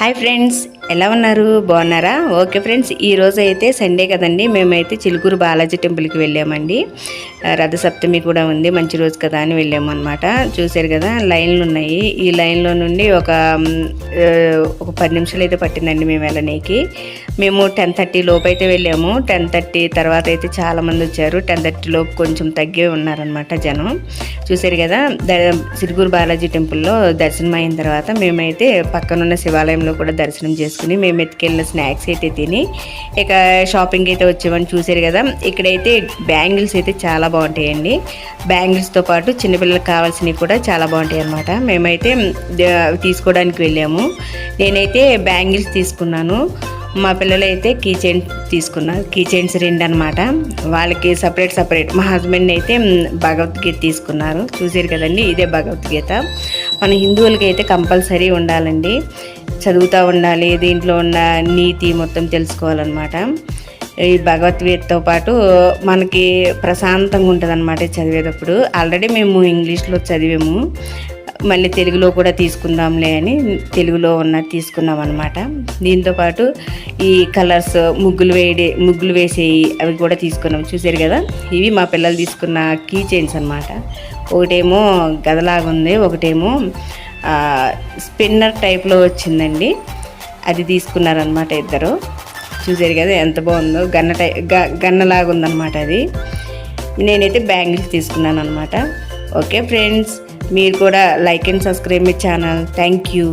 Hi friends, ఎలా ఉన్నారు? బాగున్నారా? ఓకే ఫ్రెండ్స్, ఈరోజు అయితే సండే కదండి. మేమైతే చిలుకూరు బాలాజీ టెంపుల్కి వెళ్ళామండి. రథసప్తమి కూడా ఉంది, మంచి రోజు కదా అని వెళ్ళాము అనమాట. చూసారు కదా, లైన్లు ఉన్నాయి. ఈ లైన్లో నుండి ఒక 10 నిమిషాలు అయితే పట్టిందండి మేము వెళ్ళనీకి. మేము 10:30 లోపు అయితే వెళ్ళాము. 10:30 తర్వాత అయితే చాలామంది వచ్చారు. 10:30 లోపు కొంచెం తగ్గే ఉన్నారనమాట జనం. చూసారు కదా, చిలుకూరు బాలాజీ టెంపుల్లో దర్శనం అయిన తర్వాత మేమైతే పక్కనున్న శివాలయంలో కూడా దర్శనం చేసుకుని మేము ఎత్తుకెళ్ళిన స్నాక్స్ అయితే తిని ఇక షాపింగ్ అయితే వచ్చామని చూసారు కదా. ఇక్కడైతే బ్యాంగిల్స్ అయితే చాలా బాగుంటాయండి. బ్యాంగిల్స్తో పాటు చిన్నపిల్లలకు కావాల్సినవి కూడా చాలా బాగుంటాయి అన్నమాట. మేమైతే తీసుకోవడానికి వెళ్ళాము. నేనైతే బ్యాంగిల్స్ తీసుకున్నాను. మా పిల్లలు అయితే కీ చైన్ తీసుకున్నారు. కీ చైన్స్ 2 అనమాట. వాళ్ళకి సపరేట్. మా హస్బెండ్ అయితే భగవద్గీత తీసుకున్నారు. చూసారు కదండి, ఇదే భగవద్గీత. మన హిందువులకి అయితే కంపల్సరీ ఉండాలండి, చదువుతూ ఉండాలి. దీంట్లో ఉన్న నీతి మొత్తం తెలుసుకోవాలన్నమాట. ఈ భగవద్గీతతో పాటు మనకి ప్రశాంతంగా ఉంటుంది అనమాట చదివేటప్పుడు. ఆల్రెడీ మేము ఇంగ్లీష్లో చదివాము, మళ్ళీ తెలుగులో కూడా తీసుకుందాంలే అని తెలుగులో తీసుకున్నాం అనమాట. దీంతోపాటు ఈ కలర్స్ ముగ్గులు వేసేవి అవి కూడా తీసుకున్నాం. చూసారు కదా, ఇవి మా పిల్లలు తీసుకున్న కీ చైన్స్ అనమాట. ఒకటేమో గదలాగుంది, ఒకటేమో స్పిన్నర్ టైప్లో వచ్చిందండి. అది తీసుకున్నారనమాట ఇద్దరు. చూసారు కదా ఎంత బాగుందో, గన్నలాగా ఉందన్నమాట అది. నేనైతే బ్యాంగిల్స్ తీసుకున్నాను అనమాట. ఓకే ఫ్రెండ్స్, మీరు కూడా like and subscribe my channel. Thank you.